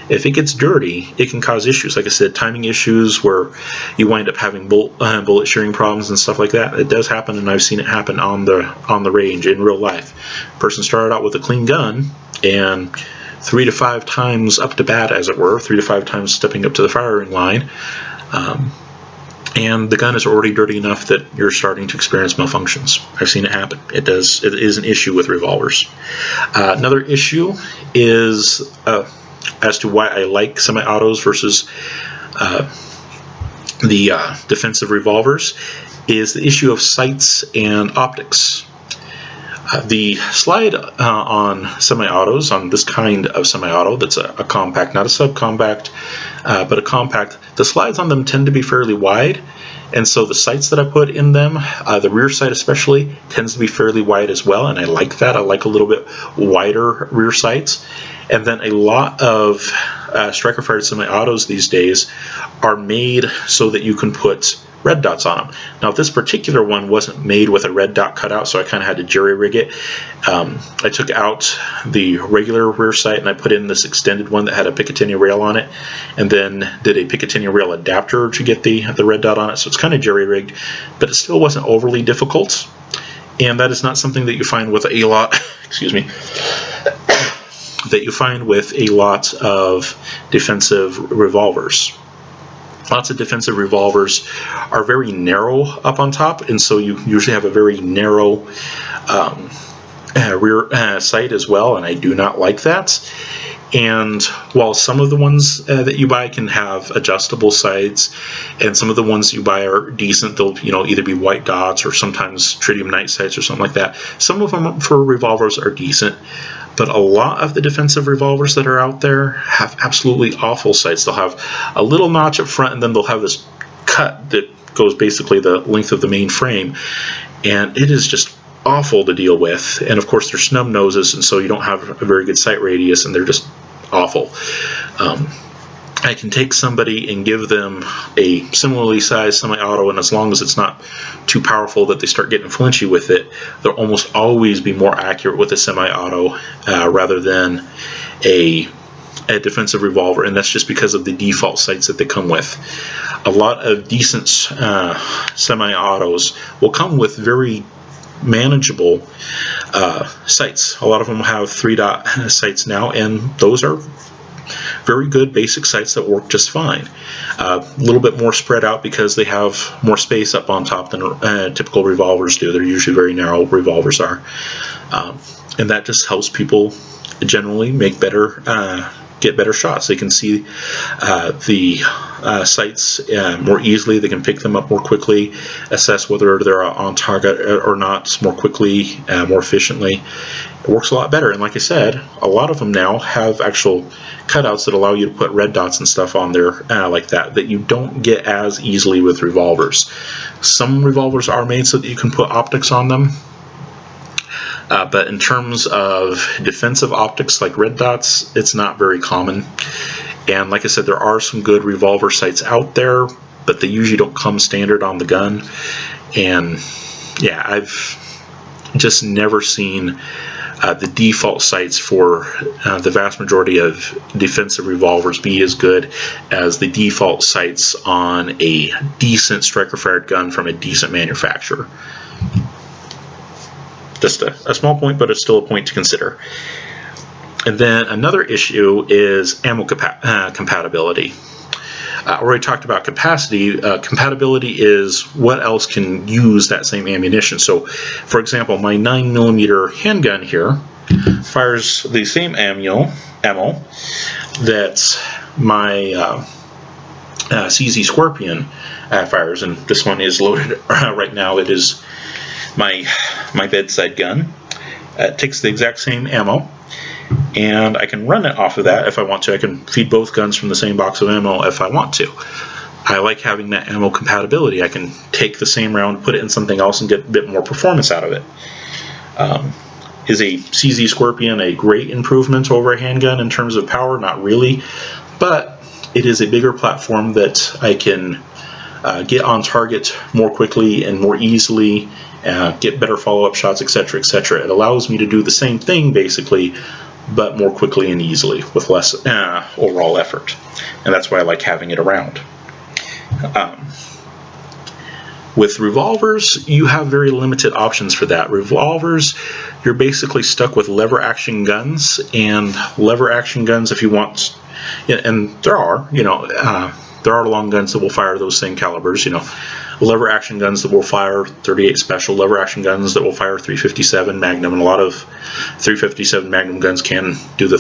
if it gets dirty, it can cause issues. Like I said, timing issues where you wind up having bullet shearing problems and stuff like that. It does happen, and I've seen it happen on the range in real life. Person started out with a clean gun and 3 to 5 times up to bat, as it were, 3 to 5 times stepping up to the firing line. And the gun is already dirty enough that you're starting to experience malfunctions. I've seen it happen. It is an issue with revolvers. Another issue is as to why I like semi-autos versus the defensive revolvers is the issue of sights and optics. The slide on semi-autos, on this kind of semi-auto that's a compact, not a subcompact, but a compact, the slides on them tend to be fairly wide, and so the sights that I put in them, the rear sight especially, tends to be fairly wide as well, and I like that. I like a little bit wider rear sights. And then a lot of striker-fired semi-autos these days are made so that you can put red dots on them. Now, this particular one wasn't made with a red dot cutout, so I kind of had to jerry-rig it. I took out the regular rear sight and I put in this extended one that had a Picatinny rail on it, and then did a Picatinny rail adapter to get the red dot on it, so it's kind of jerry-rigged, but it still wasn't overly difficult. And that is not something that you find with a lot, excuse me, that you find with a lot of defensive revolvers. Lots of defensive revolvers are very narrow up on top, and so you usually have a very narrow rear sight as well, and I do not like that. And while some of the ones that you buy can have adjustable sights, and some of the ones you buy are decent, they'll either be white dots or sometimes tritium night sights or something like that. Some of them for revolvers are decent, but a lot of the defensive revolvers that are out there have absolutely awful sights. They'll have a little notch up front, and then they'll have this cut that goes basically the length of the main frame, and it is just awful to deal with. And of course they're snub noses, and so you don't have a very good sight radius, and they're just awful. I can take somebody and give them a similarly sized semi-auto, and as long as it's not too powerful that they start getting flinchy with it, they'll almost always be more accurate with a semi-auto rather than a defensive revolver, and that's just because of the default sights that they come with. A lot of decent semi-autos will come with very manageable sights. A lot of them have 3-dot sights now, and those are very good basic sights that work just fine. A little bit more spread out because they have more space up on top than typical revolvers do. They're usually very narrow, revolvers are. And that just helps people generally make better, get better shots. They can see the sights more easily. They can pick them up more quickly, assess whether they're on target or not more quickly, more efficiently. It works a lot better. And like I said, a lot of them now have actual cutouts that allow you to put red dots and stuff on there like that you don't get as easily with revolvers. Some revolvers are made so that you can put optics on them. But in terms of defensive optics like red dots, it's not very common. And like I said, there are some good revolver sights out there, but they usually don't come standard on the gun. And yeah, I've just never seen the default sights for the vast majority of defensive revolvers be as good as the default sights on a decent striker-fired gun from a decent manufacturer. Just a small point, but it's still a point to consider. And then another issue is ammo compatibility. I already talked about capacity. Compatibility is what else can use that same ammunition. So, for example, my 9mm handgun here fires the same ammo that my CZ Scorpion fires, and this one is loaded right now. It is my bedside gun. It takes the exact same ammo, and I can run it off of that if I want to. I can feed both guns from the same box of ammo if I want to. I like having that ammo compatibility. I can take the same round, put it in something else, and get a bit more performance out of it. Is a CZ Scorpion a great improvement over a handgun in terms of power? Not really, but it is a bigger platform that I can get on target more quickly and more easily, get better follow-up shots, etc., etc. It allows me to do the same thing, basically, but more quickly and easily with less overall effort. And that's why I like having it around. With revolvers, you have very limited options for that. Revolvers, you're basically stuck with lever action guns, and lever action guns, if you want, and there are long guns that will fire those same calibers, lever action guns that will fire .38 special, lever action guns that will fire .357 Magnum, and a lot of .357 Magnum guns can do the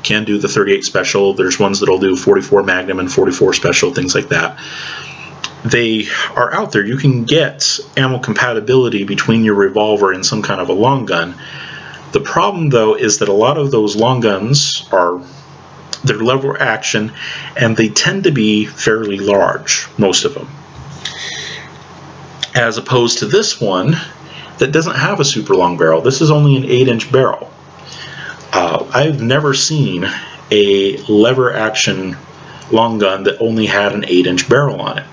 can do the .38 special. There's ones that'll do .44 Magnum and .44 special, things like that. They are out there. You can get ammo compatibility between your revolver and some kind of a long gun. The problem, though, is that a lot of those long guns they're lever action, and they tend to be fairly large, most of them. As opposed to this one that doesn't have a super long barrel. This is only an 8-inch barrel. I've never seen a lever action long gun that only had an 8-inch barrel on it.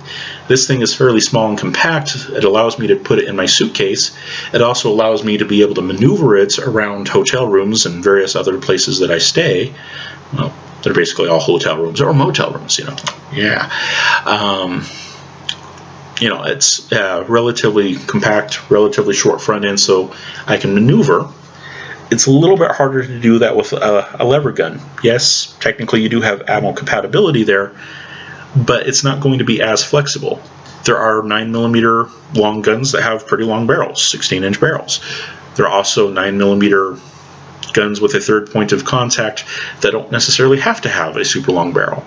This thing is fairly small and compact. It allows me to put it in my suitcase. It also allows me to be able to maneuver it around hotel rooms and various other places that I stay. Well, they're basically all hotel rooms or motel rooms, Yeah. It's relatively compact, relatively short front end, so I can maneuver. It's a little bit harder to do that with a lever gun. Yes, technically you do have ammo compatibility there, but it's not going to be as flexible. There are 9mm long guns that have pretty long barrels, 16-inch barrels. There are also 9mm guns with a third point of contact that don't necessarily have to have a super long barrel.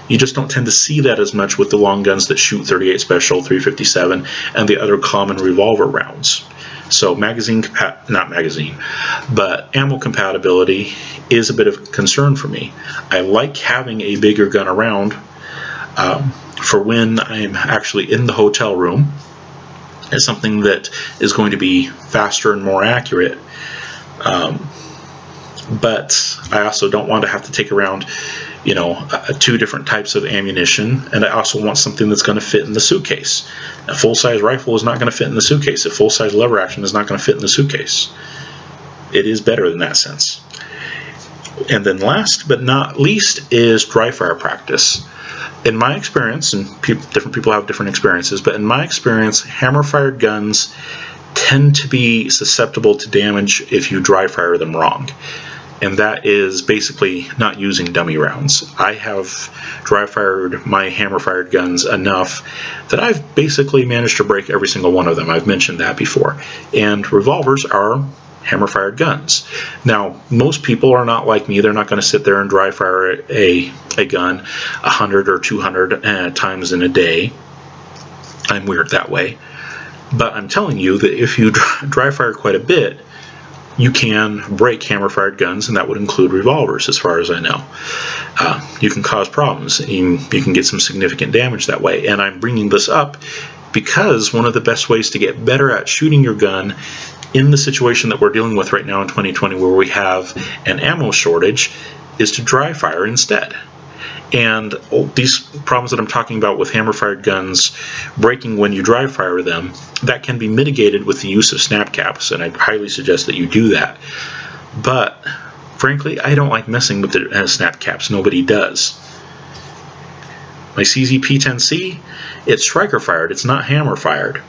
You just don't tend to see that as much with the long guns that shoot .38 special, .357, and the other common revolver rounds. So but ammo compatibility is a bit of a concern for me. I like having a bigger gun around for when I'm actually in the hotel room. It's something that is going to be faster and more accurate. But I also don't want to have to take around, two different types of ammunition, and I also want something that's going to fit in the suitcase. A full-size rifle is not going to fit in the suitcase. A full-size lever action is not going to fit in the suitcase. It is better in that sense. And then last but not least is dry fire practice. In my experience, and different people have different experiences, but in my experience, hammer-fired guns tend to be susceptible to damage if you dry fire them wrong. And that is basically not using dummy rounds. I have dry fired my hammer fired guns enough that I've basically managed to break every single one of them. I've mentioned that before. And revolvers are hammer fired guns. Now, most people are not like me. They're not going to sit there and dry fire a gun 100 or 200 times in a day. I'm weird that way. But I'm telling you that if you dry fire quite a bit, you can break hammer-fired guns, and that would include revolvers, as far as I know. You can cause problems. You can get some significant damage that way. And I'm bringing this up because one of the best ways to get better at shooting your gun in the situation that we're dealing with right now in 2020, where we have an ammo shortage, is to dry fire instead. And these problems that I'm talking about with hammer-fired guns breaking when you dry fire them, that can be mitigated with the use of snap caps, and I highly suggest that you do that. But frankly, I don't like messing with the snap caps. Nobody does. My CZ-P10C, it's striker fired. It's not hammer fired.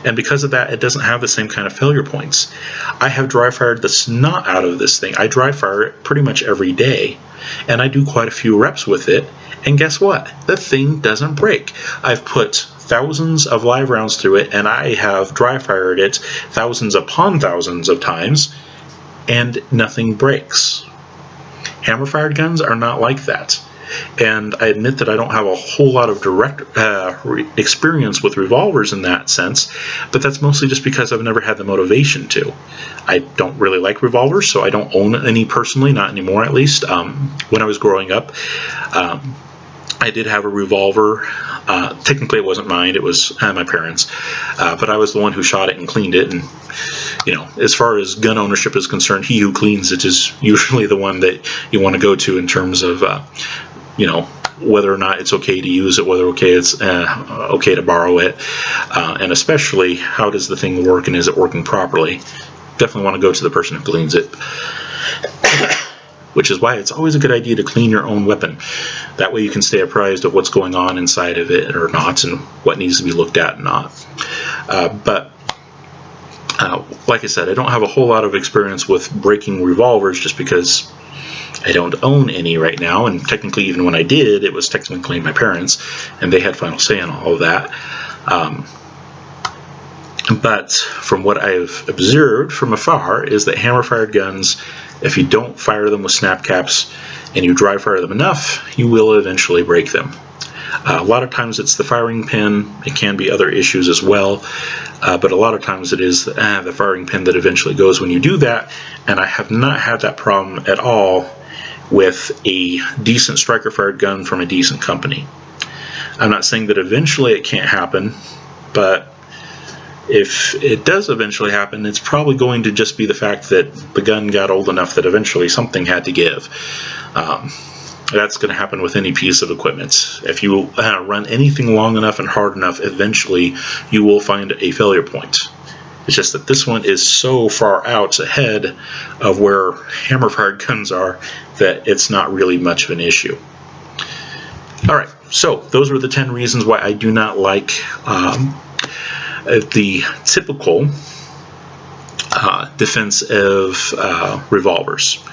And because of that, it doesn't have the same kind of failure points. I have dry fired the snot out of this thing. I dry fire it pretty much every day. And I do quite a few reps with it. And guess what? The thing doesn't break. I've put thousands of live rounds through it, and I have dry fired it thousands upon thousands of times, and nothing breaks. Hammer fired guns are not like that. And I admit that I don't have a whole lot of direct experience with revolvers in that sense, but that's mostly just because I've never had the motivation to. I don't really like revolvers, so I don't own any personally, not anymore at least. When I was growing up, I did have a revolver. Technically it wasn't mine, it was my parents', but I was the one who shot it and cleaned it. And as far as gun ownership is concerned, he who cleans it is usually the one that you want to go to in terms of whether or not it's okay to use it, whether it's okay to borrow it, and especially how does the thing work and is it working properly. Definitely want to go to the person who cleans it. which is why it's always a good idea to clean your own weapon. That way you can stay apprised of what's going on inside of it or not, and what needs to be looked at and not. Like I said, I don't have a whole lot of experience with breaking revolvers just because I don't own any right now, and technically even when I did, it was technically my parents, and they had final say on all of that. But from what I've observed from afar is that hammer-fired guns, if you don't fire them with snap caps and you dry fire them enough, you will eventually break them. A lot of times it's the firing pin. It can be other issues as well, but a lot of times it is the firing pin that eventually goes when you do that, and I have not had that problem at all with a decent striker-fired gun from a decent company. I'm not saying that eventually it can't happen, but if it does eventually happen, it's probably going to just be the fact that the gun got old enough that eventually something had to give. That's going to happen with any piece of equipment. If you run anything long enough and hard enough, eventually you will find a failure point. It's just that this one is so far out ahead of where hammer-fired guns are that it's not really much of an issue. Alright, so those were the 10 reasons why I do not like the typical defensive revolvers.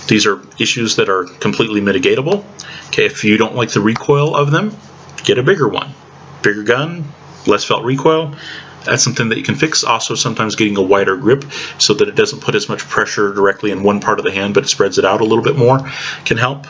These are issues that are completely mitigatable. Okay, if you don't like the recoil of them, get a bigger one. Bigger gun, less felt recoil. That's something that you can fix. Also, sometimes getting a wider grip so that it doesn't put as much pressure directly in one part of the hand, but it spreads it out a little bit more can help.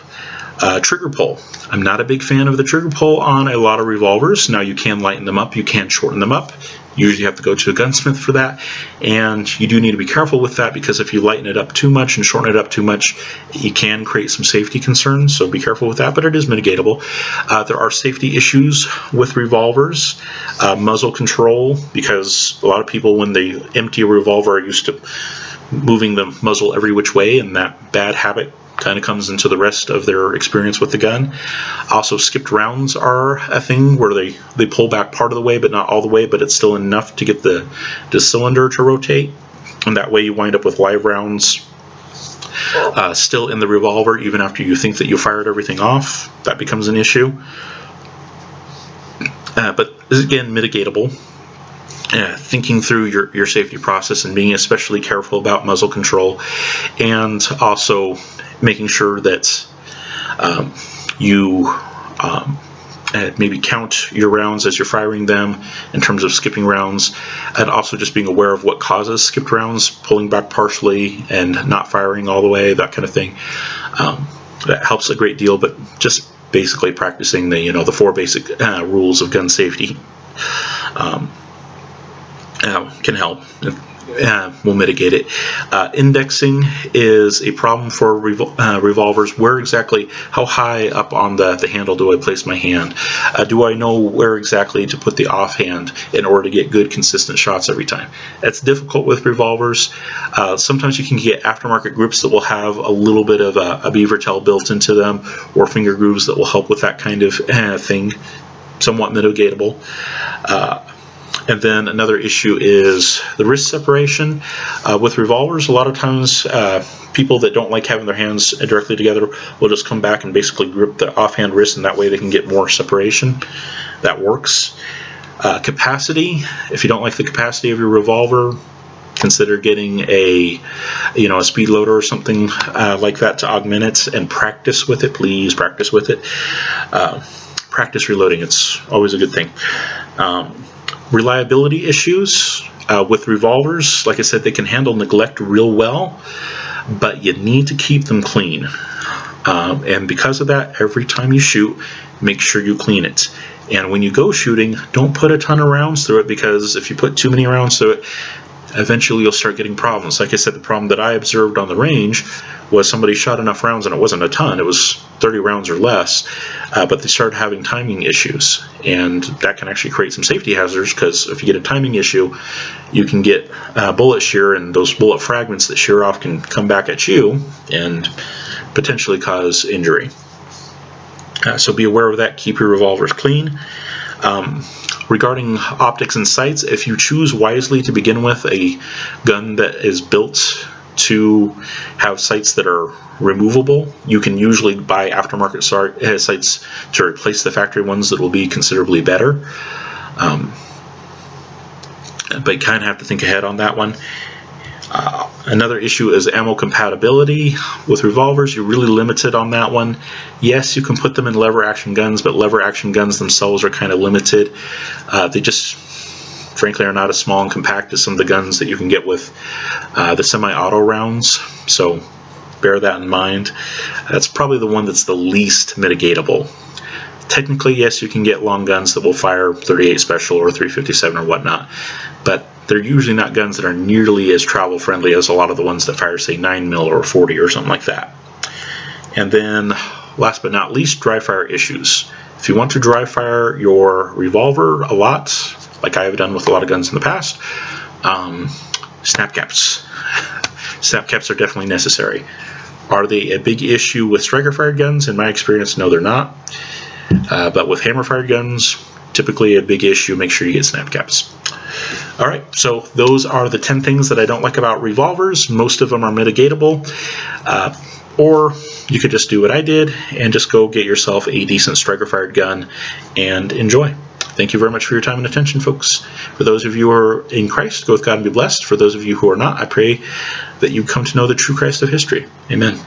Trigger pull. I'm not a big fan of the trigger pull on a lot of revolvers. Now you can lighten them up, you can shorten them up. You usually have to go to a gunsmith for that, and you do need to be careful with that because if you lighten it up too much and shorten it up too much, you can create some safety concerns, so be careful with that, but it is mitigatable. There are safety issues with revolvers. Muzzle control, because a lot of people when they empty a revolver are used to moving the muzzle every which way, and that bad habit kind of comes into the rest of their experience with the gun. Also, skipped rounds are a thing where they pull back part of the way but not all the way, but it's still enough to get the cylinder to rotate, and that way you wind up with live rounds still in the revolver even after you think that you fired everything off. That becomes an issue, but this is again mitigatable. Thinking through your safety process and being especially careful about muzzle control, and also making sure that you maybe count your rounds as you're firing them in terms of skipping rounds, and also just being aware of what causes skipped rounds, pulling back partially and not firing all the way, that kind of thing. That helps a great deal, but just basically practicing the 4 basic rules of gun safety can help. Will mitigate it. Indexing is a problem for revolvers. Where exactly, how high up on the handle do I place my hand? Do I know where exactly to put the offhand in order to get good consistent shots every time? That's difficult with revolvers. Sometimes you can get aftermarket grips that will have a little bit of a beaver tail built into them, or finger grooves that will help with that kind of thing. Somewhat mitigatable. And then another issue is the wrist separation. With revolvers, a lot of times people that don't like having their hands directly together will just come back and basically grip the offhand wrist, and that way they can get more separation. That works. Capacity. If you don't like the capacity of your revolver, consider getting a speed loader or something like that to augment it, and practice with it. Please practice with it. Practice reloading. It's always a good thing. Reliability issues with revolvers, like I said, they can handle neglect real well, but you need to keep them clean. And because of that, every time you shoot, make sure you clean it. And when you go shooting, don't put a ton of rounds through it, because if you put too many rounds through it, eventually you'll start getting problems. Like I said, the problem that I observed on the range was somebody shot enough rounds, and it wasn't a ton, it was 30 rounds or less, but they started having timing issues, and that can actually create some safety hazards, because if you get a timing issue, you can get bullet shear, and those bullet fragments that shear off can come back at you and potentially cause injury. So be aware of that. Keep your revolvers clean. Regarding optics and sights, if you choose wisely to begin with a gun that is built to have sights that are removable. You can usually buy aftermarket sights to replace the factory ones that will be considerably better. But you kind of have to think ahead on that one. Another issue is ammo compatibility. With revolvers, you're really limited on that one. Yes, you can put them in lever action guns, but lever action guns themselves are kind of limited. They just frankly are not as small and compact as some of the guns that you can get with the semi-auto rounds, so bear that in mind. That's probably the one that's the least mitigatable. Technically, yes, you can get long guns that will fire 38 special or 357 or whatnot, but they're usually not guns that are nearly as travel friendly as a lot of the ones that fire, say, 9mm or 40 or something like that. And then last but not least, dry fire issues. If you want to dry fire your revolver a lot, like I have done with a lot of guns in the past, snap caps. Snap caps are definitely necessary. Are they a big issue with striker fired guns? In my experience, no, they're not. But with hammer fired guns, typically a big issue. Make sure you get snap caps. Alright, so those are the 10 things that I don't like about revolvers. Most of them are mitigatable. Or you could just do what I did and just go get yourself a decent striker fired gun and enjoy. Thank you very much for your time and attention, folks. For those of you who are in Christ, go with God and be blessed. For those of you who are not, I pray that you come to know the true Christ of history. Amen.